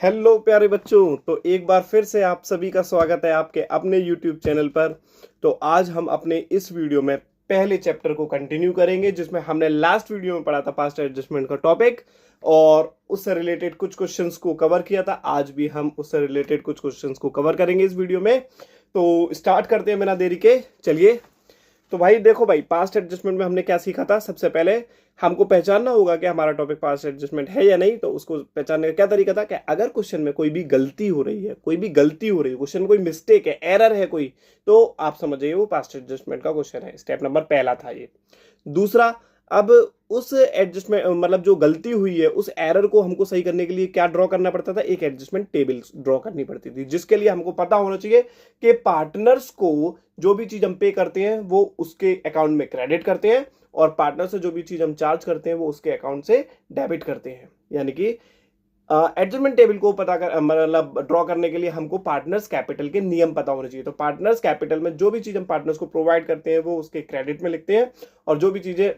Hello प्यारे बच्चों। तो एक बार फिर से आप सभी का स्वागत है आपके अपने YouTube चैनल पर। तो आज हम अपने इस वीडियो में पहले चैप्टर को कंटिन्यू करेंगे जिसमें हमने लास्ट वीडियो में पढ़ा था पास्ट एडजस्टमेंट का टॉपिक और उससे रिलेटेड कुछ क्वेश्चंस को कवर किया था। आज भी हम उससे रिलेटेड कुछ क्वेश्चंस को कवर करेंगे इस वीडियो में। तो स्टार्ट करते हैं बिना देरी के, चलिए। तो भाई देखो भाई, पास्ट एडजस्टमेंट में हमने क्या सीखा था। सबसे पहले हमको पहचानना होगा कि हमारा टॉपिक पास्ट एडजस्टमेंट है या नहीं। तो उसको पहचानने का क्या तरीका था कि अगर क्वेश्चन में कोई भी गलती हो रही है, क्वेश्चन में कोई मिस्टेक है, एरर है कोई, तो आप समझ जाइए वो पास्ट एडजस्टमेंट का क्वेश्चन है। स्टेप नंबर पहला था ये। दूसरा, अब उस एडजस्टमेंट मतलब जो गलती हुई है उस एरर को हमको सही करने के लिए क्या ड्रॉ करना पड़ता था, एक एडजस्टमेंट टेबल ड्रॉ करनी पड़ती थी, जिसके लिए हमको पता होना चाहिए कि पार्टनर्स को जो भी चीज हम पे करते हैं वो उसके अकाउंट में क्रेडिट करते हैं और पार्टनर से जो भी चीज हम चार्ज करते हैं वो उसके अकाउंट से डेबिट करते हैं। यानी कि एडजस्टमेंट टेबल को पता कर मतलब ड्रॉ करने के लिए हमको पार्टनर्स कैपिटल के नियम पता होने चाहिए। तो पार्टनर्स कैपिटल में जो भी चीज हम पार्टनर्स को प्रोवाइड करते हैं वो उसके क्रेडिट में लिखते हैं और जो भी चीजें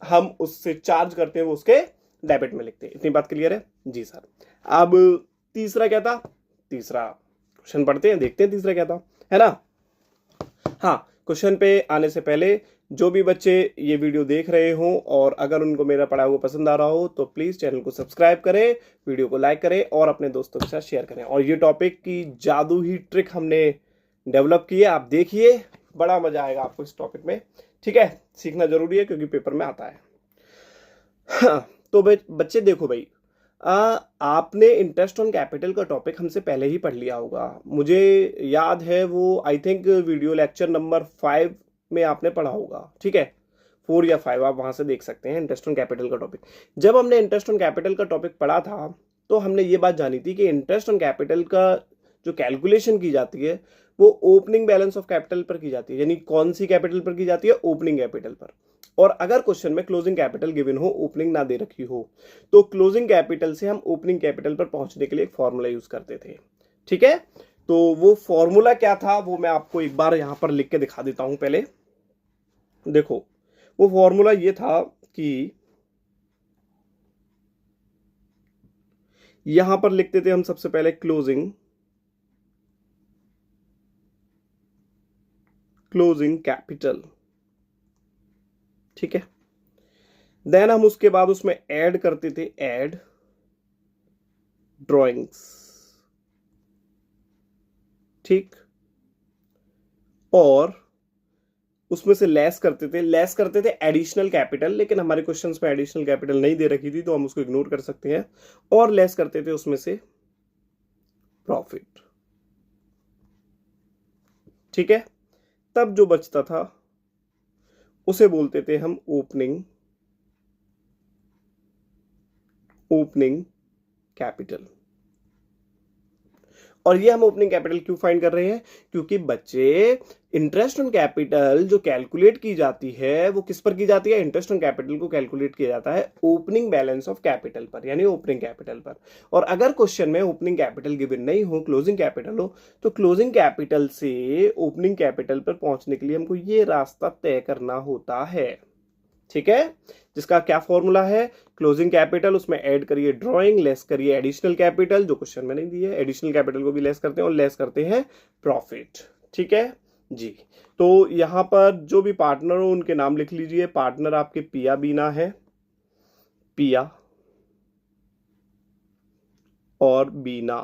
हम उससे चार्ज करते हैं वो उसके डेबिट में लिखते हैं। इतनी बात क्लियर है जी सर। अब तीसरा क्या था, तीसरा क्वेश्चन पढ़ते हैं, देखते हैं तीसरा क्या था, है ना। हाँ, क्वेश्चन पे आने से पहले जो भी बच्चे ये वीडियो देख रहे हो और अगर उनको मेरा पढ़ा हुआ पसंद आ रहा हो तो प्लीज चैनल को सब्सक्राइब करें, वीडियो को लाइक करें और अपने दोस्तों के साथ शेयर करें। और ये टॉपिक की जादू ही ट्रिक हमने डेवलप की है, आप देखिए, बड़ा मजा आएगा आपको इस टॉपिक में। ठीक है, सीखना जरूरी है क्योंकि पेपर में आता है। हाँ, तो बच्चे देखो भाई, आपने इंटरेस्ट ऑन कैपिटल का टॉपिक हमसे पहले ही पढ़ लिया होगा, मुझे याद है वो I think video lecture number 5 में आपने पढ़ा होगा। ठीक है, 4 या 5 आप वहां से देख सकते हैं इंटरेस्ट ऑन कैपिटल का टॉपिक। जब हमने इंटरेस्ट ऑन कैपिटल का टॉपिक पढ़ा था तो हमने ये बात जानी थी कि इंटरेस्ट ऑन कैपिटल का जो कैलकुलेशन की जाती है वो ओपनिंग बैलेंस ऑफ कैपिटल पर की जाती है। यानी कौन सी कैपिटल पर की जाती है, ओपनिंग कैपिटल पर। और अगर क्वेश्चन में क्लोजिंग कैपिटल गिवन हो, ओपनिंग ना दे रखी हो, तो क्लोजिंग कैपिटल से हम ओपनिंग कैपिटल पर पहुंचने के लिए एक फॉर्मूला यूज करते थे। ठीक है, तो वो फॉर्मूला क्या था वो मैं आपको एक बार यहां पर लिख के दिखा देता हूं। पहले देखो, वो फॉर्मूला ये था कि यहां पर लिखते थे हम सबसे पहले क्लोजिंग कैपिटल। ठीक है, देन हम उसके बाद उसमें ऐड करते थे ऐड ड्रॉइंग्स। ठीक, और उसमें से लेस करते थे एडिशनल कैपिटल, लेकिन हमारे क्वेश्चंस में एडिशनल कैपिटल नहीं दे रखी थी तो हम उसको इग्नोर कर सकते हैं। और लेस करते थे उसमें से प्रॉफिट। ठीक है, तब जो बचता था उसे बोलते थे हम ओपनिंग कैपिटल। और ये हम ओपनिंग कैपिटल क्यों फाइंड कर रहे हैं, क्योंकि बच्चे इंटरेस्ट ऑन कैपिटल जो कैलकुलेट की जाती है वो किस पर की जाती है, इंटरेस्ट ऑन कैपिटल को कैलकुलेट किया जाता है ओपनिंग बैलेंस ऑफ कैपिटल पर, यानी ओपनिंग कैपिटल पर। और अगर क्वेश्चन में ओपनिंग कैपिटल गिवन नहीं हो, क्लोजिंग कैपिटल हो, तो क्लोजिंग कैपिटल से ओपनिंग कैपिटल पर पहुंचने के लिए हमको ये रास्ता तय करना होता है। ठीक है, जिसका क्या फॉर्मूला है, क्लोजिंग कैपिटल, उसमें ऐड करिए ड्राइंग, लेस करिए एडिशनल कैपिटल जो क्वेश्चन में नहीं दी है, एडिशनल कैपिटल को भी लेस करते हैं और लेस करते हैं प्रॉफिट। ठीक है जी। तो यहां पर जो भी पार्टनर हो उनके नाम लिख लीजिए। पार्टनर आपके पिया बीना है, पिया और बीना,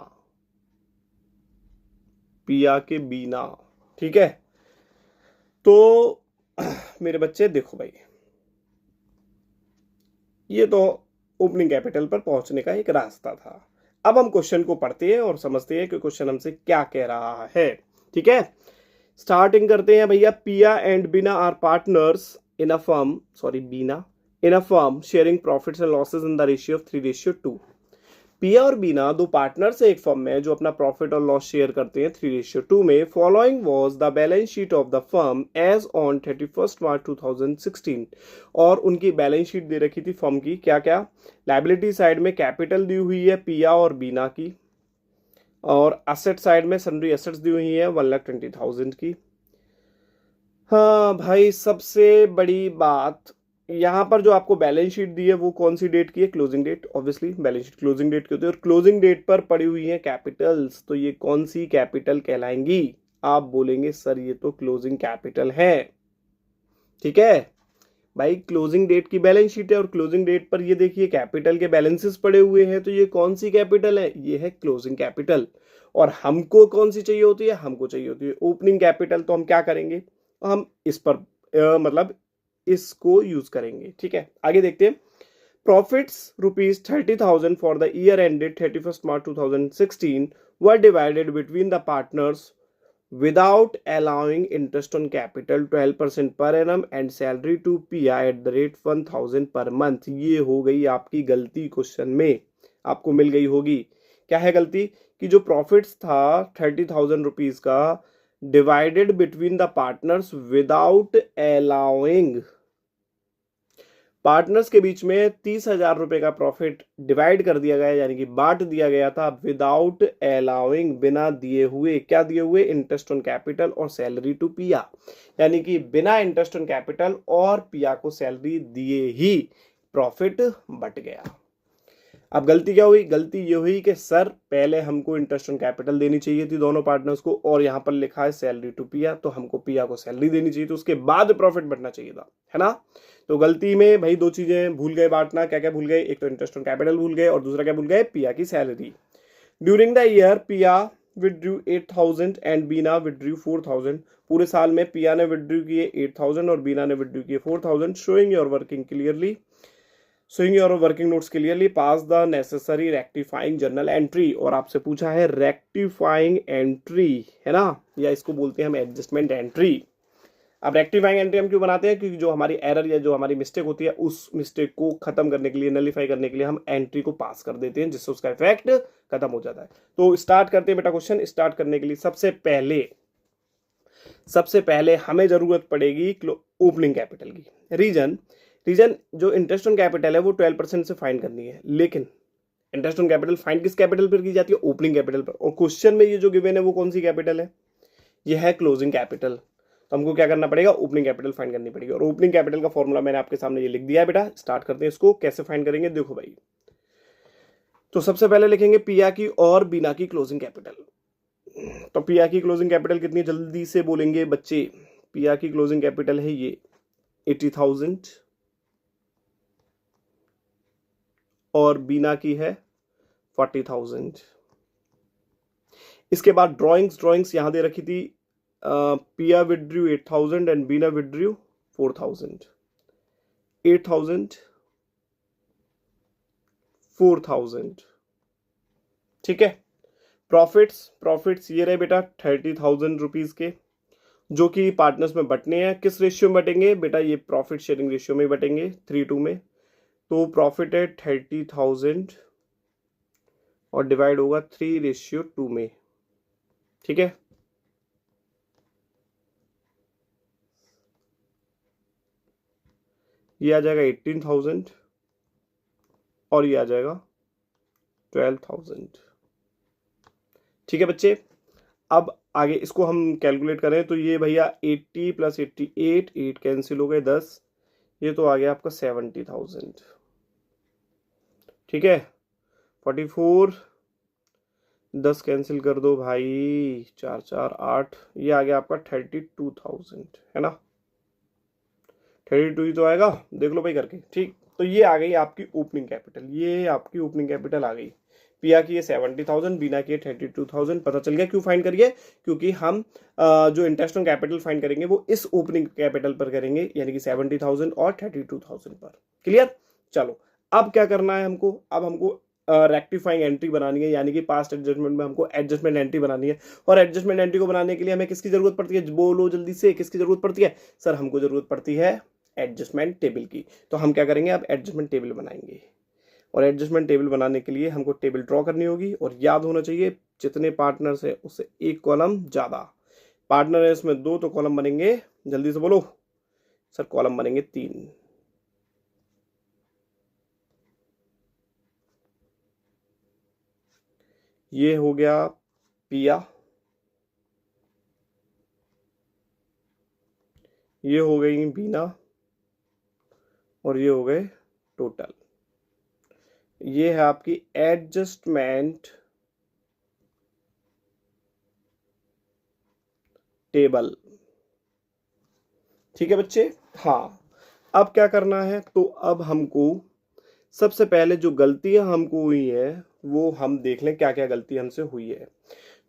पिया के बीना। ठीक है, तो मेरे बच्चे देखो भाई, ये तो ओपनिंग कैपिटल पर पहुंचने का एक रास्ता था। अब हम क्वेश्चन को पढ़ते हैं और समझते हैं कि क्वेश्चन हमसे क्या कह रहा है। ठीक है, स्टार्टिंग करते हैं भैया। Piya and Bina are partners in a firm, Bina in a firm sharing profits and losses in the ratio of 3:2। Piya और बीना दो पार्टनर्स है एक फर्म में जो अपना प्रॉफिट और लॉस शेयर करते हैं 3:2 में। Following was the balance sheet of the firm as on 31 March 2016। और उनकी बैलेंस शीट दे रखी थी फर्म की, क्या क्या, लायबिलिटी साइड में कैपिटल दी हुई है पिया और बीना की, और असेट साइड में सन्ड्री एसेट्स दी हुई है 1,20,000 की। हाँ भाई, सबसे बड़ी बात यहाँ पर जो आपको बैलेंस शीट दी है वो कौन सी डेट की है? Closing date. Obviously balance sheet closing date की होती है और क्लोजिंग डेट पर पड़ी हुई है कैपिटल्स, तो ये कौन सी कैपिटल कहलाएंगी? आप बोलेंगे सर ये तो क्लोजिंग कैपिटल है। ठीक है भाई, क्लोजिंग डेट की बैलेंस शीट है और क्लोजिंग डेट पर ये देखिए कैपिटल के बैलेंसेस पड़े हुए हैं, तो ये कौन सी कैपिटल है? ये है क्लोजिंग कैपिटल। और हमको कौन सी चाहिए होती है? हमको चाहिए होती है ओपनिंग कैपिटल। तो हम क्या करेंगे? हम इस पर मतलब इसको यूज करेंगे। ठीक है, आगे देखते हैं। Profits ₹30,000 for the year ended 31 March 2016 were divided between the partners without allowing interest on capital 12% per annum and salary to PI at the rate 1000 per month। ये हो गई आपकी गलती, क्वेश्चन में आपको मिल गई होगी। क्या है गलती? कि जो प्रॉफिट्स था 30,000 रुपीज का, divided between the partners without allowing, partners के बीच में 30,000 रुपए का प्रॉफिट डिवाइड कर दिया गया, यानी कि बांट दिया गया था विदाउट अलाउइंग, बिना दिए हुए। क्या दिए हुए? इंटरेस्ट ऑन कैपिटल और सैलरी टू पिया, यानी कि बिना इंटरेस्ट ऑन कैपिटल और पिया को सैलरी दिए ही प्रॉफिट बट गया। अब गलती क्या हुई? गलती ये हुई कि सर पहले हमको इंटरेस्ट ऑन कैपिटल देनी चाहिए थी दोनों पार्टनर्स को, और यहाँ पर लिखा है सैलरी टू पिया, तो हमको पिया को सैलरी देनी चाहिए, तो उसके बाद प्रॉफिट बढ़ना चाहिए था, है ना? तो गलती में भाई दो चीजें भूल गए बांटना। क्या क्या भूल गए? एक तो इंटरेस्ट ऑन कैपिटल भूल गए और दूसरा क्या भूल गए? पिया की सैलरी। ड्यूरिंग द ईयर पिया विड्रू 8,000 एंड बीना विड्रू 4,000। पूरे साल में पिया ने विड्रू किए 8,000 और बीना ने विड्रू किए 4,000। Showing your working clearly, showing your working notes clearly, pass the necessary rectifying journal entry। और आपसे पूछा है rectifying entry, है ना, या इसको बोलते हैं हम एडजस्टमेंट एंट्री। अब रेक्टिफाइंग एंट्री हम क्यों बनाते हैं? क्योंकि जो हमारी एरर या जो हमारी मिस्टेक होती है उस मिस्टेक को खत्म करने के लिए, नलीफाई करने के लिए हम एंट्री को पास कर देते हैं, जिससे उसका इफेक्ट खत्म हो जाता है। तो स्टार्ट करते हैं बेटा क्वेश्चन। स्टार्ट करने के लिए सबसे पहले हमें जरूरत पड़ेगी ओपनिंग कैपिटल की। रीजन जो इंटरेस्ट ऑन कैपिटल है वो 12% से फाइंड करनी है, लेकिन इंटरेस्ट ऑन कैपिटल फाइंड किस कैपिटल पर की जाती है? ओपनिंग कैपिटल पर। और क्वेश्चन में ये जो गिवन है वो कौन सी कैपिटल है? ये है क्लोजिंग कैपिटल। तो हमको क्या करना पड़ेगा? ओपनिंग कैपिटल फाइंड करनी पड़ेगी। और ओपनिंग कैपिटल का फॉर्मूला मैंने आपके सामने ये लिख दिया है बेटा। स्टार्ट करते हैं इसको। कैसे फाइंड करेंगे देखो भाई। तो सबसे पहले लिखेंगे पिया की और बीना की क्लोजिंग कैपिटल। तो पिया की क्लोजिंग कैपिटल कितनी, जल्दी से बोलेंगे बच्चे? पिया की क्लोजिंग कैपिटल है ये 80,000 और बीना की है 40,000। इसके बाद ड्रॉइंग्स यहां दे रखी थी। पिया विड्रू 8,000 एंड बीना विड्रू 4,000। 8,000 4,000। ठीक है। प्रॉफिट्स ये रहे बेटा 30,000 रुपीज के, जो कि पार्टनर्स में बटने हैं। किस रेशियो में बटेंगे बेटा? ये प्रॉफिट शेयरिंग रेशियो में बटेंगे 3:2 में। तो प्रॉफिट है 30,000 और डिवाइड होगा 3:2 में। ठीक है। ये आ जाएगा 18,000 और ये आ जाएगा 12,000। ठीक है बच्चे। अब आगे इसको हम कैलकुलेट करें तो ये भैया 80 + 88, 8 कैंसिल हो गए 10, ये तो आ गया आपका 70,000। ठीक है। 44, 10 कैंसिल कर दो भाई, 4 4 8, ये आ गया आपका 32,000, है ना? 32 ही तो आएगा, देख लो भाई करके। ठीक, तो ये आ गई आपकी ओपनिंग कैपिटल। ये आपकी ओपनिंग कैपिटल आ गई। पिया की ये 70,000, बीना की 32,000। पता चल गया क्यों फाइंड करिए? क्योंकि हम जो इंटरेस्ट ऑन कैपिटल फाइंड करेंगे वो इस ओपनिंग कैपिटल पर करेंगे, यानी कि 70,000 और 32,000 पर। क्लियर? चलो अब क्या करना है हमको? अब हमको रेक्टिफाइंग एंट्री बनानी है, यानी कि पास्ट एडजस्टमेंट में हमको एडजस्टमेंट एंट्री बनानी है। और एडजस्टमेंट एंट्री को बनाने के लिए हमें किसकी जरूरत पड़ती है? बोलो जल्दी से, किसकी जरूरत पड़ती है? सर हमको जरूरत पड़ती है एडजस्टमेंट टेबल की। तो हम क्या करेंगे? अब एडजस्टमेंट टेबल बनाएंगे। और एडजस्टमेंट टेबल बनाने के लिए हमको टेबल ड्रॉ करनी होगी, और याद होना चाहिए जितने पार्टनर्स है उससे एक कॉलम ज्यादा। पार्टनर है इसमें 2, तो कॉलम बनेंगे, जल्दी से बोलो सर, कॉलम बनेंगे 3। ये हो गया पिया, ये हो गई बीना, और ये हो गए टोटल। ये है आपकी एडजस्टमेंट टेबल। ठीक है बच्चे। हाँ, अब क्या करना है, तो अब हमको सबसे पहले जो गलतियां हमको हुई है वो हम देख लें क्या क्या गलती हमसे हुई है।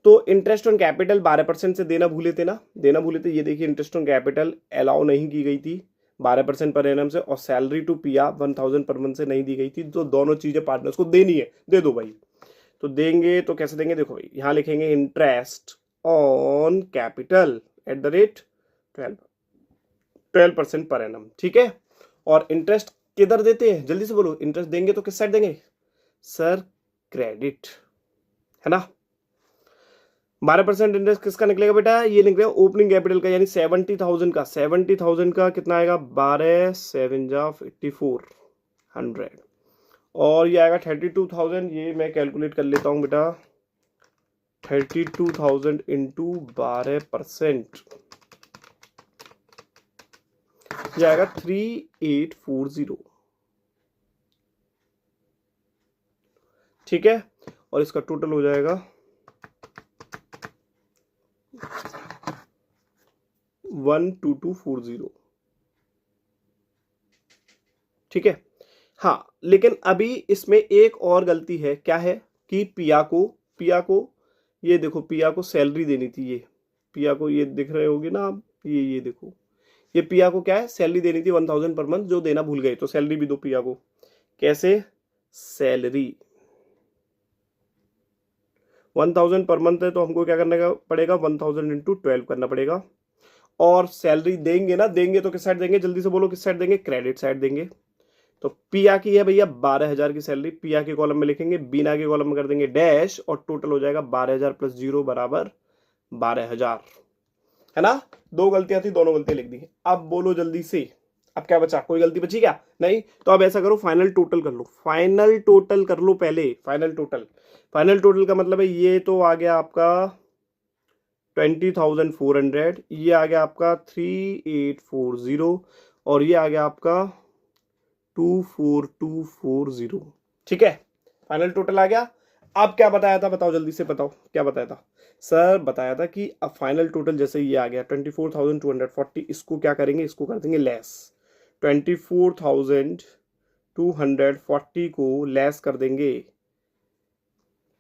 तो इंटरेस्ट ऑन कैपिटल 12% से देना भूले थे ना, देना भूले थे। ये देखिए इंटरेस्ट ऑन कैपिटल अलाउ नहीं की गई थी 12% पर एनम से, और सैलरी टू पिया 1000 पर मंथ से नहीं दी गई थी। तो दोनों चीजें पार्टनर्स को देनी है, दे दो भाई। तो देंगे तो कैसे देंगे, देखो भाई यहां लिखेंगे interest on capital at the rate 12% per annum. ठीक है। और इंटरेस्ट किधर देते हैं, जल्दी से बोलो, इंटरेस्ट देंगे तो किस साइड देंगे सर, क्रेडिट, है ना। 12% इंटरेस्ट किसका निकलेगा बेटा, ये निकलेगा ओपनिंग कैपिटल का, यानी 70,000 का। 70,000 का कितना आएगा, 12 7 जा 5400, और ये आएगा 32,000। ये मैं कैलकुलेट कर लेता हूं बेटा, 32,000 इंटू 12%, ये आएगा 3840। ठीक है। और इसका टोटल हो जाएगा 12240। ठीक है। हाँ, लेकिन अभी इसमें एक और गलती है, क्या है कि पिया को ये देखो, पिया को सैलरी देनी थी। ये पिया को, ये दिख रहे होगे ना आप, ये देखो, ये पिया को क्या है, सैलरी देनी थी 1000 पर मंथ, जो देना भूल गए। तो सैलरी भी दो पिया को। कैसे, सैलरी 1000 पर मंथ है, तो हमको क्या करने का पड़ेगा, 1000 इंटू 12 करना पड़ेगा। और सैलरी देंगे ना, देंगे तो किस साइड देंगे, जल्दी से बोलो किस साइड देंगे, क्रेडिट साइड देंगे। तो पिया की है भैया 12,000 की सैलरी, पिया के कॉलम में लिखेंगे, बीना के कॉलम में कर देंगे डैश, और टोटल हो जाएगा 12,000 प्लस 0 बराबर 12,000, है ना। दो गलतियां थी, दोनों गलतियां लिख दी। अब बोलो जल्दी से, अब क्या बचा, कोई गलती बची क्या, नहीं। तो अब ऐसा करो, फाइनल टोटल कर लो, फाइनल टोटल कर लो पहले, फाइनल टोटल। फाइनल टोटल का मतलब है, ये तो आ गया आपका 20,400, ये आ गया आपका 3840, और ये आ गया आपका 24240। ठीक है, फाइनल टोटल आ गया। अब क्या बताया था, बताओ जल्दी से, बताओ क्या बताया था सर। बताया था कि अब फाइनल टोटल जैसे ये आ गया 24,240, इसको क्या करेंगे, इसको कर देंगे लेस। 24,240 को लेस कर देंगे,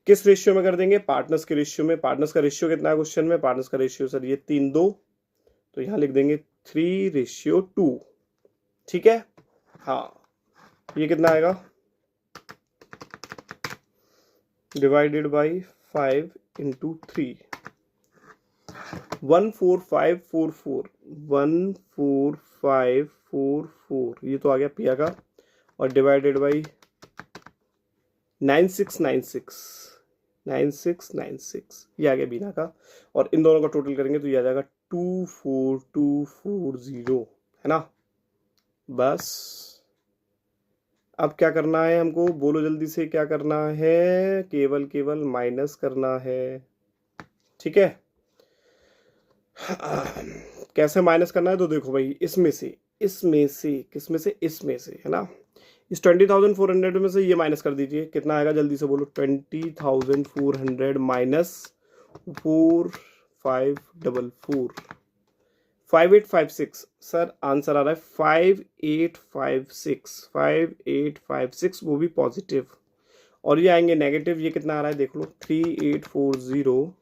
किस रेशियो में कर देंगे, पार्टनर्स के रेशियो में। पार्टनर्स का रेशियो कितना है क्वेश्चन में, पार्टनर्स का रेशियो सर ये 3:2, तो यहां लिख देंगे 3:2। ठीक है। हाँ, ये कितना आएगा, डिवाइडेड बाई 5 इंटू 3, 14544, 14544, ये तो आ गया पिया का। और डिवाइडेड बाई 9696, ये आ गया बीना का। और इन दोनों का टोटल करेंगे तो ये आ जाएगा 24240, है ना। बस अब क्या करना है हमको, बोलो जल्दी से, क्या करना है, केवल माइनस करना है। ठीक है। कैसे माइनस करना है, तो देखो भाई, इसमें से किसमें से, इसमें से, है ना। इस 20,400 में से ये माइनस कर दीजिए, कितना आएगा जल्दी से बोलो, 20,400 माइनस 4544, 5856। सर आंसर आ रहा है 5856, वो भी पॉजिटिव। और ये आएंगे नेगेटिव, ये कितना आ रहा है देख लो, 3840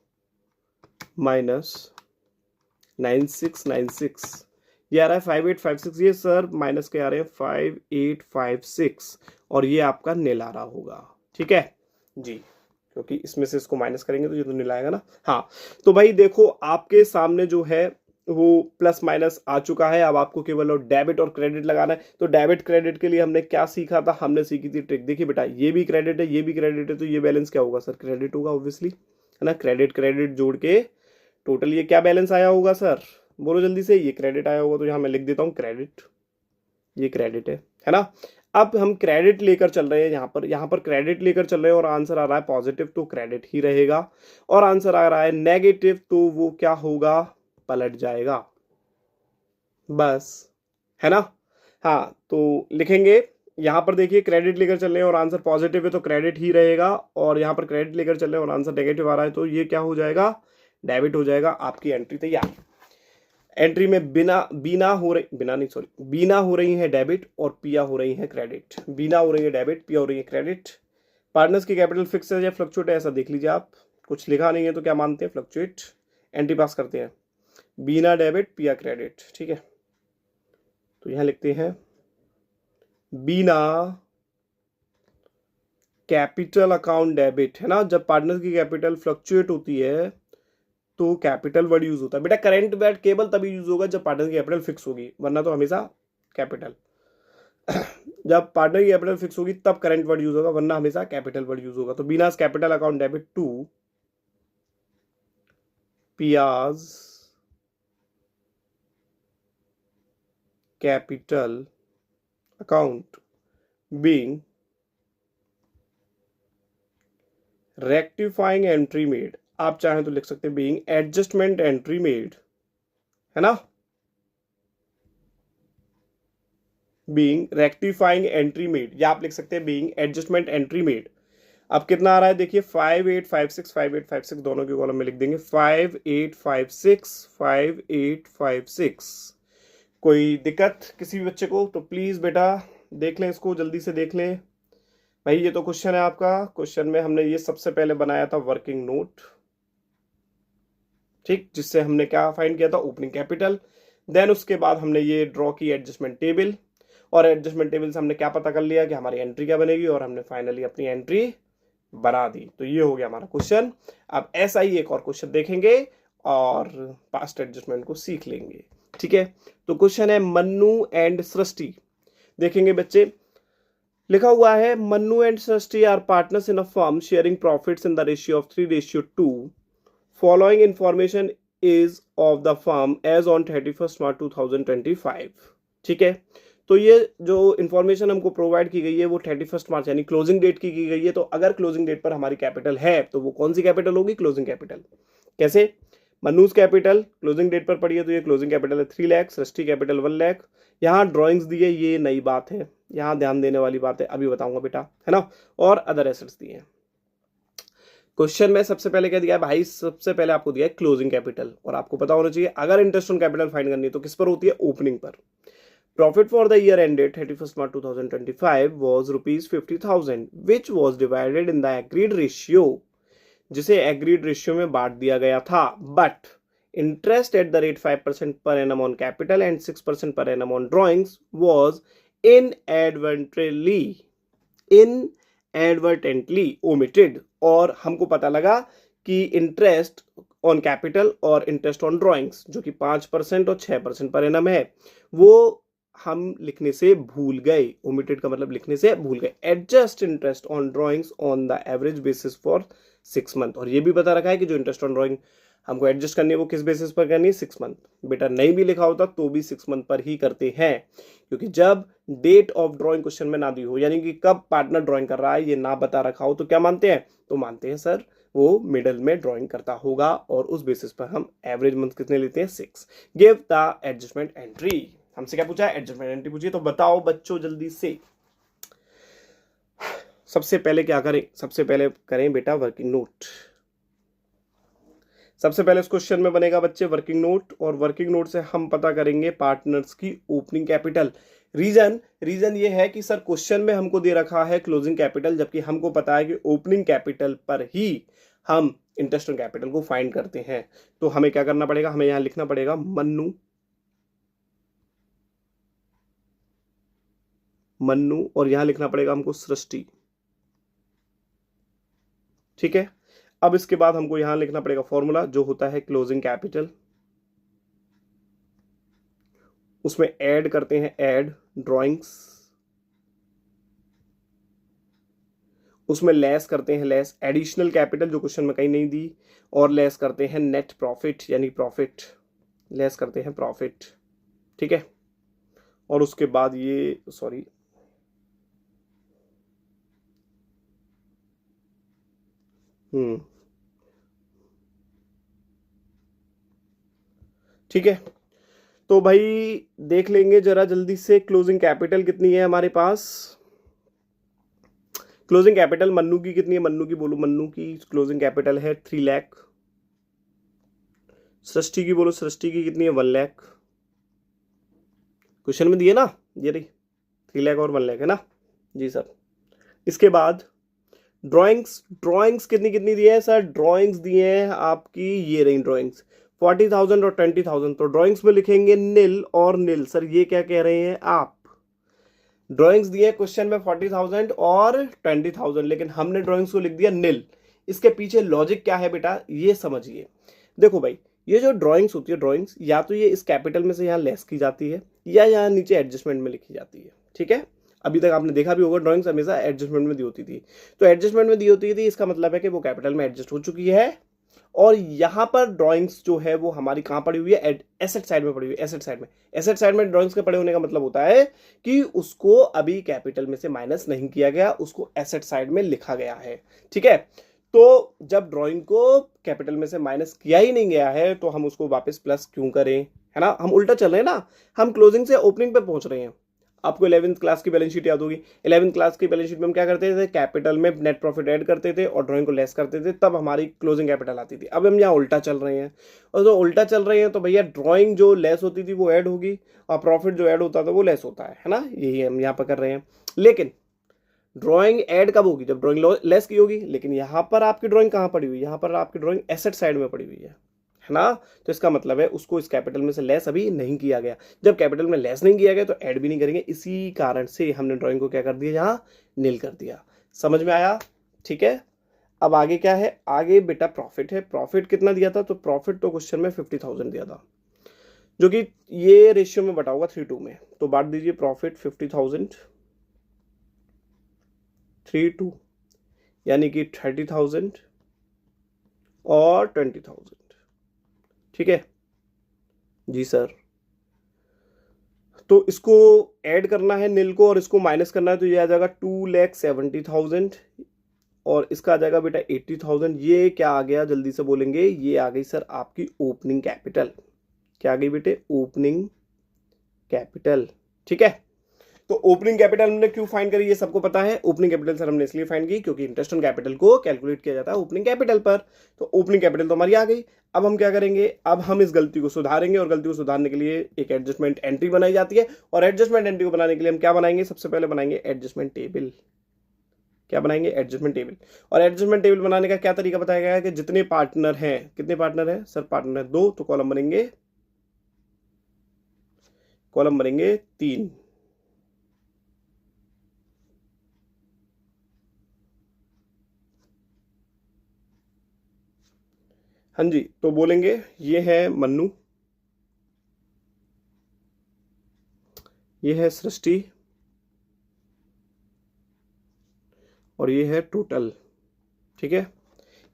माइनस 9696, ये आ रहा है 5856। ये सर माइनस के आ रहे हैं 5856, और ये आपका नील आ रहा होगा। ठीक है जी, क्योंकि इसमें से इसको माइनस करेंगे तो ये तो नील आएगा ना। हाँ, तो भाई देखो आपके सामने जो है वो प्लस माइनस आ चुका है। अब आपको केवल और डेबिट और क्रेडिट लगाना है। तो डेबिट क्रेडिट के लिए हमने क्या सीखा था, हमने सीखी थी ट्रिक। देखिए बेटा, ये भी क्रेडिट है, ये भी क्रेडिट है, तो ये बैलेंस क्या होगा सर, क्रेडिट होगा ऑब्वियसली, है ना। क्रेडिट जोड़ के टोटल ये क्या बैलेंस आया होगा सर, बोलो जल्दी से, ये क्रेडिट आया होगा। तो यहां मैं लिख देता हूं क्रेडिट, ये क्रेडिट है ना। अब हम क्रेडिट लेकर चल रहे हैं, यहां पर क्रेडिट लेकर चल रहे हैं, और आंसर आ रहा है पॉजिटिव, तो क्रेडिट ही रहेगा। और आंसर आ रहा है नेगेटिव, तो वो क्या होगा, पलट जाएगा, बस, है ना। हाँ, तो लिखेंगे यहाँ पर, देखिए क्रेडिट लेकर चल रहे हैं और आंसर पॉजिटिव है तो क्रेडिट ही रहेगा, और यहाँ पर क्रेडिट लेकर चल रहे हैं और आंसर नेगेटिव आ रहा है तो ये क्या हो जाएगा, डेबिट हो जाएगा। आपकी एंट्री तैयार। एंट्री में बीना हो रही है डेबिट और पिया हो रही है क्रेडिट। बीना हो रही है डेबिट, पिया हो रही है क्रेडिट। पार्टनर्स की कैपिटल फिक्स है या फ्लक्चुएट है, ऐसा देख लीजिए आप। कुछ लिखा नहीं है तो क्या मानते हैं, फ्लक्चुएट। एंट्री पास करते हैं, बीना डेबिट पिया क्रेडिट, ठीक है। तो यहां लिखते हैं बीना कैपिटल अकाउंट डेबिट, है ना। जब पार्टनर की कैपिटल फ्लक्चुएट होती है तो कैपिटल वर्ड यूज होता है बेटा। करेंट वर्ड केवल तभी यूज होगा जब पार्टनर की कैपिटल फिक्स होगी, वरना तो हमेशा कैपिटल। जब पार्टनर की कैपिटल फिक्स होगी तब करंट वर्ड यूज होगा, वरना हमेशा कैपिटल वर्ड यूज होगा। तो बीनास कैपिटल अकाउंट डेबिट टू पियाज capital account being rectifying entry made, आप चाहें तो लिख सकते हैं बीइंग एडजस्टमेंट एंट्री मेड, है ना। बीइंग रेक्टिफाइंग एंट्री मेड, या आप लिख सकते हैं बीइंग एडजस्टमेंट एंट्री मेड। अब कितना आ रहा है देखिए, 5856 5856 दोनों के कॉलम में लिख देंगे, 5856 5856। कोई दिक्कत किसी भी बच्चे को तो प्लीज बेटा देख लें, इसको जल्दी से देख लें। भाई ये तो क्वेश्चन है आपका। क्वेश्चन में हमने ये सबसे पहले बनाया था वर्किंग नोट, ठीक, जिससे हमने क्या फाइंड किया था, ओपनिंग कैपिटल। देन उसके बाद हमने ये ड्रॉ की एडजस्टमेंट टेबल, और एडजस्टमेंट टेबल से हमने क्या पता कर लिया कि हमारी एंट्री क्या बनेगी, और हमने फाइनली अपनी एंट्री बना दी। तो ये हो गया हमारा क्वेश्चन। अब ऐसा ही एक और क्वेश्चन देखेंगे और पास्ट एडजस्टमेंट को सीख लेंगे, ठीक है। तो क्वेश्चन है मन्नू एंड सृष्टि। देखेंगे बच्चे, लिखा हुआ है Mannu and Srishti are partners in a firm sharing profits in the ratio of 3:2। Following information is of the firm as on 31 March 2025, ठीक है। तो ये जो इंफॉर्मेशन हमको प्रोवाइड की गई है वो 31 मार्च यानी क्लोजिंग डेट की गई है। तो अगर क्लोजिंग डेट पर हमारी कैपिटल है तो वो कौन सी कैपिटल होगी, क्लोजिंग कैपिटल। कैसे, मन्नूज कैपिटल क्लोजिंग डेट पर पड़ी है तो ये क्लोजिंग कैपिटल है 3 लाख, सृष्टि कैपिटल 1 लाख। यहाँ ड्रॉइंग्स दी है, ये नई बात है, यहाँ ध्यान देने वाली बात है, अभी बताऊंगा बेटा, है ना। और अदर एसेट्स दिए हैं। क्वेश्चन में सबसे पहले क्या दिया है भाई, सबसे पहले आपको दिया है क्लोजिंग कैपिटल, और आपको पता होना चाहिए अगर इंटरेस्ट ऑन कैपिटल फाइंड करनी है तो किस पर होती है, ओपनिंग पर। Profit for the year ended 31st March 2025 was rupees 50,000, which was divided in the agreed ratio, जिसे agreed ratio में बांट दिया गया था। But interest at the rate 5% per annum on capital and 6% per annum on drawings was inadvertently omitted। और हमको पता लगा कि इंटरेस्ट ऑन कैपिटल और इंटरेस्ट ऑन ड्रॉइंग्स जो कि 5% और 6% पर एनम है, वो हम लिखने से भूल गए। ओमिटेड का मतलब लिखने से भूल गए। Adjust interest on drawings on the average basis for 6 month, और ये भी बता रखा है कि जो इंटरेस्ट ऑन ड्रॉइंग हमको एडजस्ट करनी है वो किस बेसिस पर करनी है, 6 मंथ। बेटा नहीं भी लिखा होता तो भी 6 मंथ पर ही करते हैं, क्योंकि जब डेट ऑफ ड्रॉइंग क्वेश्चन में ना दी हो, यानी कि कब पार्टनर ड्रॉइंग कर रहा है ये ना बता रखा हो, तो क्या मानते हैं, तो मानते हैं सर वो मिडल में ड्रॉइंग करता होगा, और उस बेसिस पर हम एवरेज मंथ कितने लेते हैं, 6। Give the adjustment entry. हमसे क्या पूछा है, एडजस्टमेंट एंट्री पूछिए। तो बताओ बच्चों जल्दी से, सबसे पहले क्या करें, सबसे पहले करें बेटा वर्किंग नोट। सबसे पहले इस क्वेश्चन में बनेगा बच्चे वर्किंग नोट, और वर्किंग नोट से हम पता करेंगे पार्टनर्स की ओपनिंग कैपिटल। रीजन ये है कि सर क्वेश्चन में हमको दे रखा है क्लोजिंग कैपिटल, जबकि हमको पता है कि ओपनिंग कैपिटल पर ही हम इंटरेस्ट ऑन कैपिटल को फाइंड करते हैं। तो हमें क्या करना पड़ेगा, हमें यहां लिखना पड़ेगा मन्नू, और यहां लिखना पड़ेगा हमको सृष्टि, ठीक है। अब इसके बाद हमको यहां लिखना पड़ेगा फॉर्मूला जो होता है क्लोजिंग कैपिटल, उसमें ऐड करते हैं ऐड ड्रॉइंग्स, उसमें लेस करते हैं लेस एडिशनल कैपिटल जो क्वेश्चन में कहीं नहीं दी, और लेस करते हैं नेट प्रॉफिट यानी प्रॉफिट, लेस करते हैं प्रॉफिट, ठीक है। और उसके बाद ये सॉरी ठीक है। तो भाई देख लेंगे जरा जल्दी से क्लोजिंग कैपिटल कितनी है हमारे पास। क्लोजिंग कैपिटल मन्नू की कितनी है, मन्नू की बोलो, मन्नू की क्लोजिंग कैपिटल है 3 लाख। सृष्टि की बोलो, सृष्टि की कितनी है 1 लाख। क्वेश्चन में दिए ना, ये रही 3 लाख और 1 लाख है ना जी सर। इसके बाद ड्राइंग्स, ड्राइंग्स कितनी कितनी दी है सर, ड्राइंग्स दिए हैं आपकी, ये रही ड्राइंग्स 40,000 और 20,000। तो ड्राइंग्स में लिखेंगे नील और नील। सर ये क्या कह रहे हैं आप, ड्राइंग्स दिए क्वेश्चन में 40,000 और 20,000, लेकिन हमने ड्राइंग्स को लिख दिया नील। इसके पीछे लॉजिक क्या है बेटा, ये समझिए। देखो भाई, ये जो ड्राइंग्स होती है, ड्राइंग्स या तो ये इस कैपिटल में से यहाँ लेस की जाती है या यहाँ नीचे एडजस्टमेंट में लिखी जाती है, ठीक है। अभी तक आपने देखा भी होगा ड्राइंग्स हमेशा एडजस्टमेंट में दी होती थी। तो एडजस्टमेंट में दी होती थी, इसका मतलब है कि वो कैपिटल में एडजस्ट हो चुकी है। और यहाँ पर ड्राइंग्स जो है वो हमारी कहाँ पड़ी हुई है, एसेट साइड में पड़ी हुई है, एसेट साइड में। एसेट साइड में ड्राइंग्स के पड़े होने का मतलब होता है कि उसको अभी कैपिटल में से माइनस नहीं किया गया, उसको एसेट साइड में लिखा गया है, ठीक है। तो जब ड्राइंग को कैपिटल में से माइनस किया ही नहीं गया है तो हम उसको वापस प्लस क्यों करें, है ना। हम उल्टा चल रहे हैं ना, हम क्लोजिंग से ओपनिंग पे पहुंच रहे हैं। आपको 11th क्लास की बैलेंस शीट याद होगी। 11th क्लास की बैलेंस शीट में हम क्या करते थे, कैपिटल में नेट प्रॉफिट ऐड करते थे और ड्राइंग को लेस करते थे, तब हमारी क्लोजिंग कैपिटल आती थी। अब हम यहाँ उल्टा चल रहे हैं, और जो उल्टा चल रहे हैं तो भैया ड्राइंग जो लेस होती थी वो ऐड होगी और प्रॉफिट जो ऐड होता था वो लेस होता है ना, यही हम यहाँ पर कर रहे हैं। लेकिन ड्राइंग ऐड कब होगी, जब ड्राइंग लेस की होगी। लेकिन यहाँ पर आपकी ड्राइंग कहाँ पड़ी हुई है, यहाँ पर आपकी ड्राइंग एसेट साइड में पड़ी हुई है ना। तो इसका मतलब है उसको इस कैपिटल में से लेस अभी नहीं किया गया। जब कैपिटल में लेस नहीं किया गया तो ऐड भी नहीं करेंगे, इसी कारण से हमने ड्राइंग को क्या कर दिया, यहाँ नील कर दिया। समझ में आया, ठीक है। अब आगे क्या है, आगे बेटा प्रॉफिट है। प्रॉफिट कितना दिया था, तो प्रॉफिट तो क्वेश्चन में 50,000 दिया था, जो कि ये रेशियो में बटा होगा 3:2 में। तो बांट दीजिए प्रॉफिट 50,000 3:2, यानी कि 30,000 और 20,000, ठीक है जी सर। तो इसको ऐड करना है नील को और इसको माइनस करना है, तो ये आ जाएगा 2,70,000 और इसका आ जाएगा बेटा 80,000। ये क्या आ गया, जल्दी से बोलेंगे, ये आ गई सर आपकी ओपनिंग कैपिटल। क्या आ गई बेटे, ओपनिंग कैपिटल, ठीक है। तो ओपनिंग कैपिटल हमने क्यों फाइंड करी, ये सबको पता है। ओपनिंग कैपिटल सर हमने इसलिए फाइंड की क्योंकि इंटरेस्ट ऑन कैपिटल को कैलकुलेट किया जाता है ओपनिंग कैपिटल पर। तो ओपनिंग कैपिटल तो हमारी आ गई। अब हम क्या करेंगे, अब हम इस गलती को सुधारेंगे और गलती को सुधारने के लिए एक एडजस्टमेंट एंट्री बनाई जाती है। और एडजस्टमेंट एंट्री को बनाने के लिए हम क्या बनाएंगे, सबसे पहले बनाएंगे एडजस्टमेंट टेबल। क्या बनाएंगे, एडजस्टमेंट टेबल। और एडजस्टमेंट टेबल बनाने का क्या तरीका बताया गया है कि जितने पार्टनर हैं, कितने पार्टनर हैं सर, पार्टनर 2, तो कॉलम बनेंगे 3। हाँ जी, तो बोलेंगे ये है मन्नू, ये है सृष्टि और ये है टोटल, ठीक है।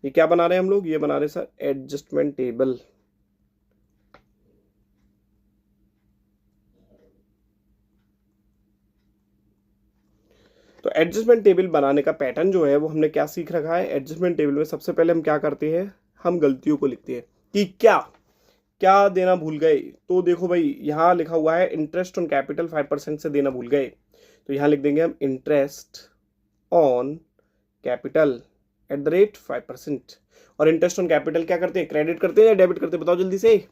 ये क्या बना रहे हैं हम लोग, ये बना रहे हैं सर एडजस्टमेंट टेबल। तो एडजस्टमेंट टेबल बनाने का पैटर्न जो है वो हमने क्या सीख रखा है। एडजस्टमेंट टेबल में सबसे पहले हम क्या करते हैं, हम गलतियों को लिखते हैं कि क्या क्या देना भूल गए। तो देखो भाई, यहाँ लिखा हुआ है इंटरेस्ट ऑन कैपिटल 5% से देना भूल गए, तो यहाँ लिख देंगे हम इंटरेस्ट ऑन कैपिटल @ 5%। और इंटरेस्ट ऑन कैपिटल क्या करते हैं, क्रेडिट करते हैं या डेबिट करते हैं, बताओ जल्दी से।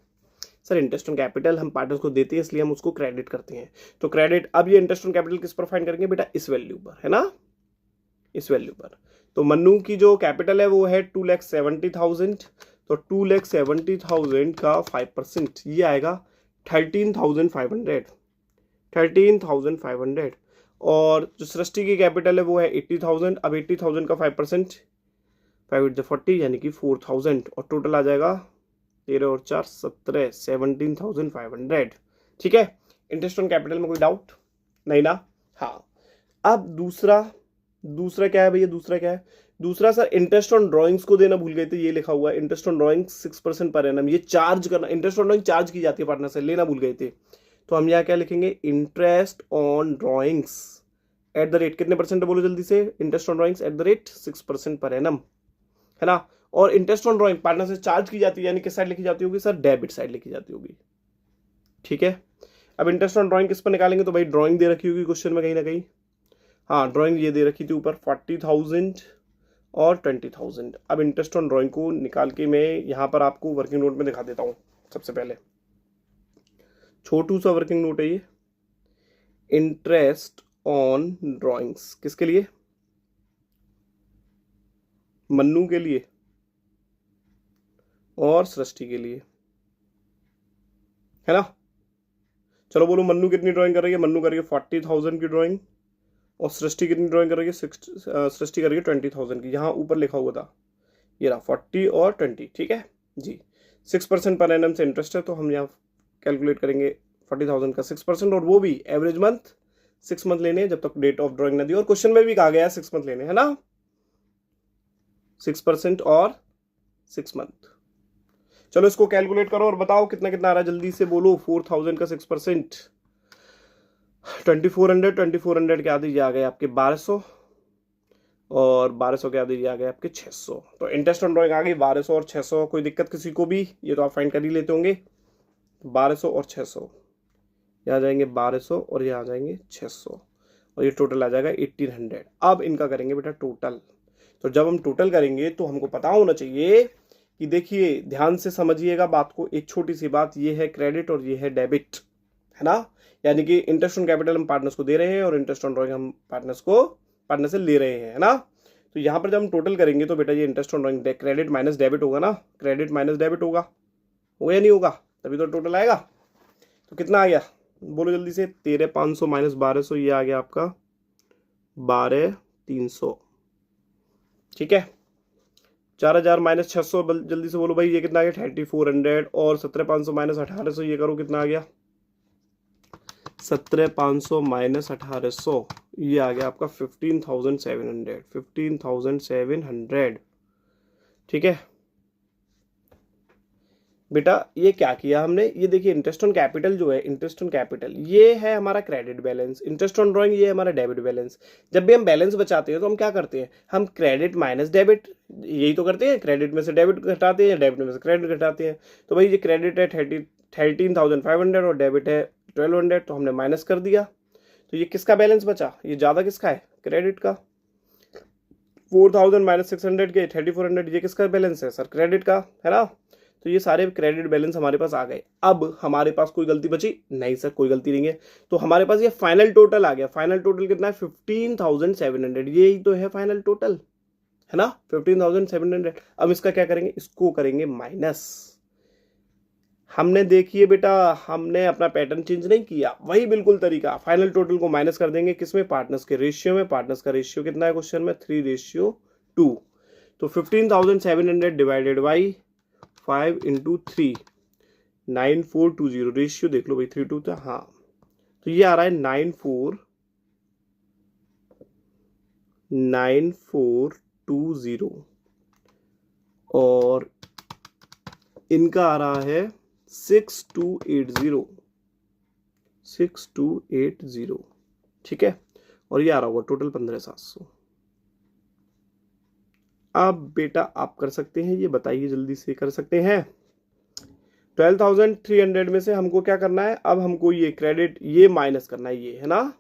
सर इंटरेस्ट ऑन कैपिटल हम पार्टनर्स को देते हैं इसलिए हम उसको क्रेडिट करते हैं। तो क्रेडिट, अब ये इंटरेस्ट ऑन कैपिटल किस पर फाइंड करेंगे बेटा, इस वैल्यू पर, है ना, इस वैल्यू पर। तो मन्नू की जो कैपिटल है वो है 2,70,000। तो 2,70,000 का 5% ये आएगा 13,500, 13,500। और जो सृष्टि की कैपिटल है वो है 80,000। अब 80,000 का 5%, 5 × 40 यानी कि 4,000, और टोटल आ जाएगा 13 और 4 17, 17,500, ठीक है। इंटरेस्ट ऑन कैपिटल में कोई डाउट नहीं ना। हाँ, अब दूसरा क्या है भैया, दूसरा क्या है, दूसरा सर इंटरेस्ट ऑन ड्राइंग्स को देना भूल गए थे। ये लिखा हुआ है interest on drawings 6% per annum, ये चार्ज करना, इंटरेस्ट ऑन ड्राइंग चार्ज की जाती है पार्टनर से, लेना भूल गए थे। तो हम यहाँ क्या लिखेंगे, इंटरेस्ट ऑन ड्राइंग्स @ कितने परसेंट है बोलो जल्दी से, interest on drawings @ 6% per annum, है ना। और इंटरेस्ट ऑन ड्राइंग पार्टनर से चार्ज की जाती है, यानी किस साइड लिखी जाती होगी सर, डेबिट साइड लिखी जाती होगी। ठीक है, अब इंटरेस्ट ऑन ड्राइंग किस पर निकालेंगे, तो भाई ड्राइंग दे रखी होगी क्वेश्चन में कहीं ना कहीं, हाँ ड्राइंग ये दे रखी थी ऊपर 40,000 और 20,000। अब इंटरेस्ट ऑन ड्राइंग को निकाल के मैं यहाँ पर आपको वर्किंग नोट में दिखा देता हूँ। सबसे पहले छोटू सा वर्किंग नोट है ये, इंटरेस्ट ऑन ड्राइंग्स किसके लिए, मन्नू के लिए और सृष्टि के लिए, है ना। चलो बोलो मन्नू कितनी ड्राइंग कर रही है, मन्नू कर रही है 40,000 की ड्राइंग, और सृष्टि कितनी ड्राइंग कर रही है, सृष्टि कर रही है 20,000 की। यहाँ ऊपर लिखा हुआ था ये रहा 40 और 20, ठीक है जी। 6% पर एनम से इंटरेस्ट है, तो हम यहाँ कैलकुलेट करेंगे 40,000 का 6%, और वो भी एवरेज मंथ 6 मंथ लेने हैं जब तक डेट ऑफ ड्राइंग ना दी, और क्वेश्चन में भी कहा गया है 6 मंथ लेने, है ना, 6% और 6 मंथ। चलो इसको कैलकुलेट करो और बताओ कितना कितना आ रहा है, जल्दी से बोलो। 4,000 का 6%, 2400 के आधे आ गए आपके 1200, और 1200 के आधे आ गए आपके 600। तो इंटरेस्ट ऑन ड्राइंग आ गई 1200 और 600। कोई दिक्कत किसी को भी, ये तो आप फाइंड कर ही लेते होंगे। 1200 और 600 ये आ जाएंगे 1200 और ये आ जाएंगे 600, और ये टोटल आ जाएगा 1800। अब इनका करेंगे बेटा टोटल। तो जब हम टोटल करेंगे तो हमको पता होना चाहिए कि, देखिए ध्यान से समझिएगा बात को, एक छोटी सी बात, ये है क्रेडिट और ये है डेबिट, है ना। यानी कि इंटरेस्ट ऑन कैपिटल हम पार्टनर्स को दे रहे हैं और इंटरेस्ट ऑन ड्राइंग हम पार्टनर से ले रहे हैं, है ना। तो यहाँ पर जब हम टोटल करेंगे तो बेटा ये interest on drawing credit minus debit होगा ना, क्रेडिट माइनस डेबिट होगा या नहीं होगा, तभी तो टोटल आएगा। तो कितना आ गया बोलो जल्दी से, 13,500 माइनस 1200, ये आ गया आपका 12,300, ठीक है। 4,000 माइनस 600 जल्दी से बोलो भाई, ये कितना आ गया 3,400, और 17,500 माइनस 1,800, ये करो कितना आ गया 17,500 माइनस 1,800, ये आ गया आपका 15,700, ठीक है बेटा। ये क्या किया हमने, ये देखिए इंटरेस्ट ऑन कैपिटल जो है, इंटरेस्ट ऑन कैपिटल ये है हमारा credit balance, interest on drawing ये हमारा डेबिट बैलेंस। जब भी हम बैलेंस बचाते हैं तो हम क्या करते हैं, हम क्रेडिट माइनस डेबिट, यही तो करते हैं, क्रेडिट में से डेबिट घटाते हैं या डेबिट में से क्रेडिट घटाते हैं। तो भाई ये क्रेडिट है 13,500 और डेबिट है 1,200, तो हमने माइनस कर दिया। तो ये किसका बैलेंस बचा, ये ज़्यादा किसका है, क्रेडिट का। 4,000 माइनस 600 के 3,400, ये किसका बैलेंस है सर, क्रेडिट का, है ना। तो ये सारे क्रेडिट बैलेंस हमारे पास आ गए। अब हमारे पास कोई गलती बची नहीं सर, कोई गलती नहीं है। तो हमारे पास ये फाइनल टोटल आ गया। फाइनल टोटल कितना है 15,700, यही तो है फाइनल टोटल, है ना 15,700। अब इसका क्या करेंगे, इसको करेंगे माइनस। हमने देखिए बेटा, हमने अपना पैटर्न चेंज नहीं किया, वही बिल्कुल तरीका। फाइनल टोटल को माइनस कर देंगे किसमें, पार्टनर्स के रेशियो में। पार्टनर्स का रेशियो कितना है क्वेश्चन में, 3:2। तो 15,700 डिवाइडेड बाई 5 इंटू 3, 9420, रेशियो देख लो भाई 3:2 था, हाँ। तो ये आ रहा है 9420, और इनका आ रहा है 6280, ठीक है। और ये आ रहा होगा टोटल 15,700। अब बेटा आप कर सकते हैं, ये बताइए जल्दी से, कर सकते हैं। 12,300 में से हमको क्या करना है, अब हमको ये क्रेडिट ये माइनस करना है, ये है ना।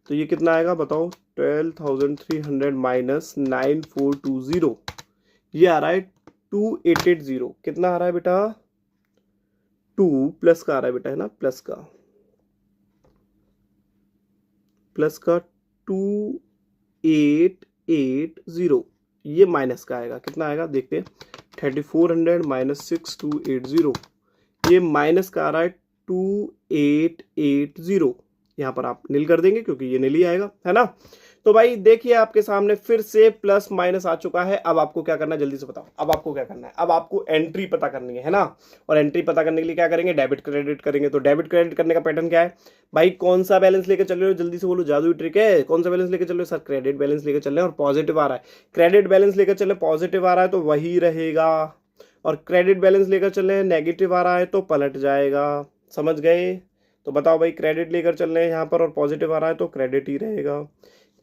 तो ये कितना आएगा बताओ, 12,300 माइनस 9420, ये आ रहा है 2,880। कितना आ रहा है बेटा, 2 प्लस का आ रहा है बेटा, है ना, प्लस का 2,880, ये माइनस का आएगा, कितना आएगा देखते हैं, 3,400 माइनस 6,280, ये माइनस का आ रहा है 2,880। यहाँ पर आप नील कर देंगे क्योंकि ये नील ही आएगा, है ना। तो भाई देखिए आपके सामने फिर से प्लस माइनस आ चुका है। अब आपको क्या करना है जल्दी से बताओ, अब आपको क्या करना है, अब आपको एंट्री पता करनी है ना। और एंट्री पता करने के लिए क्या करेंगे, डेबिट क्रेडिट करेंगे। तो डेबिट क्रेडिट करने का पैटर्न क्या है भाई, कौन सा बैलेंस लेकर चल रहे हो, जल्दी से बोलो, जादुई ट्रिक है। कौन सा बैलेंस लेकर चल रहे हो सर, क्रेडिट बैलेंस लेकर चल रहे हैं और पॉजिटिव आ रहा है। क्रेडिट बैलेंस लेकर चल रहे पॉजिटिव आ रहा है तो वही रहेगा, और क्रेडिट बैलेंस लेकर चल रहे हैं नेगेटिव आ रहा है तो पलट जाएगा। समझ गए। तो बताओ भाई, क्रेडिट लेकर चल रहे हैं यहाँ पर और पॉजिटिव आ रहा है तो क्रेडिट ही रहेगा,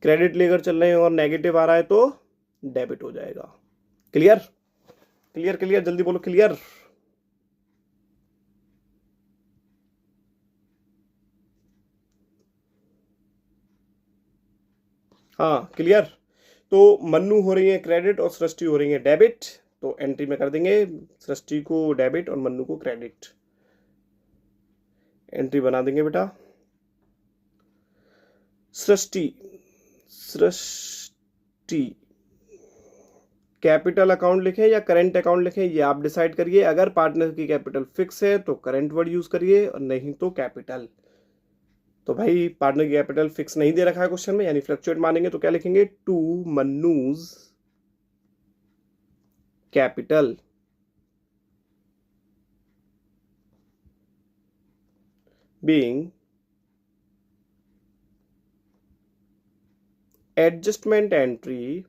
क्रेडिट लेकर चल रहे हैं और नेगेटिव आ रहा है तो डेबिट हो जाएगा। क्लियर क्लियर क्लियर, जल्दी बोलो क्लियर। हाँ क्लियर। तो मन्नू हो रही है क्रेडिट और सृष्टि हो रही है डेबिट, तो एंट्री में कर देंगे सृष्टि को डेबिट और मन्नू को क्रेडिट। एंट्री बना देंगे बेटा। सृष्टि कैपिटल अकाउंट लिखें या करेंट अकाउंट लिखें, ये आप डिसाइड करिए। अगर पार्टनर की कैपिटल फिक्स है तो करेंट वर्ड यूज करिए और नहीं तो कैपिटल। तो भाई पार्टनर की कैपिटल फिक्स नहीं दे रखा है क्वेश्चन में, यानी फ्लक्चुएट मानेंगे तो क्या लिखेंगे, to Mannu's capital being adjustment entry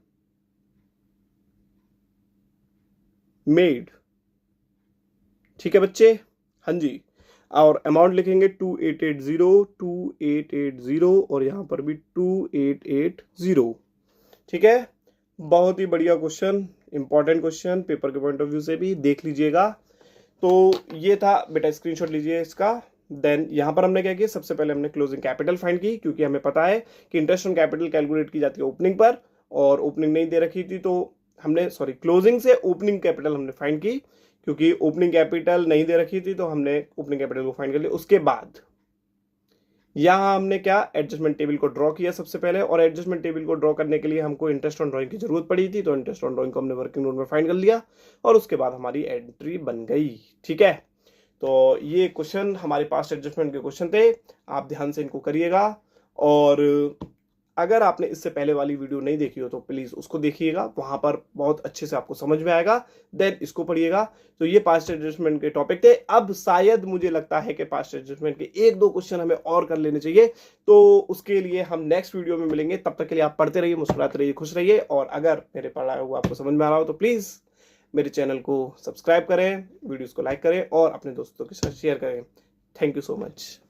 made. ठीक है बच्चे, हाँ जी। और अमाउंट लिखेंगे 2880 और यहां पर भी 2880। ठीक है, बहुत ही बढ़िया क्वेश्चन, इंपॉर्टेंट क्वेश्चन पेपर के पॉइंट ऑफ व्यू से भी, देख लीजिएगा। तो ये था बेटा, स्क्रीनशॉट लीजिए इसका। देन यहां पर हमने क्या किया, सबसे पहले हमने क्लोजिंग कैपिटल फाइंड की, क्योंकि हमें पता है कि इंटरेस्ट ऑन कैपिटल कैलकुलेट की जाती है ओपनिंग पर, और ओपनिंग नहीं दे रखी थी तो हमने क्लोजिंग से ओपनिंग कैपिटल हमने फाइंड की, क्योंकि ओपनिंग कैपिटल नहीं दे रखी थी तो हमने ओपनिंग कैपिटल को फाइंड कर लिया। उसके बाद यहां हमने क्या, एडजस्टमेंट टेबल को ड्रॉ किया सबसे पहले, और एडजस्टमेंट टेबल को ड्रॉ करने के लिए हमको इंटरेस्ट ऑन ड्रॉइंग की जरूरत पड़ी थी, तो इंटरेस्ट ऑन ड्रॉइंग को हमने वर्किंग नोट में फाइंड कर लिया और उसके बाद हमारी एंट्री बन गई। ठीक है, तो ये क्वेश्चन हमारे पास एडजस्टमेंट के क्वेश्चन थे, आप ध्यान से इनको करिएगा। और अगर आपने इससे पहले वाली वीडियो नहीं देखी हो तो प्लीज उसको देखिएगा, वहां पर बहुत अच्छे से आपको समझ में आएगा, देन इसको पढ़िएगा। तो ये पास्ट एडजस्टमेंट के टॉपिक थे। अब शायद मुझे लगता है कि पास्ट एडजस्टमेंट के एक दो क्वेश्चन हमें और कर लेने चाहिए, तो उसके लिए हम नेक्स्ट वीडियो में मिलेंगे। तब तक के लिए आप पढ़ते रहिए, मुस्कुराते रहिए, खुश रहिए, और अगर मेरे पढ़ाया हुआ आपको समझ में आ रहा हो तो प्लीज मेरे चैनल को सब्सक्राइब करें, वीडियोस को लाइक करें और अपने दोस्तों के साथ शेयर करें। Thank you so much.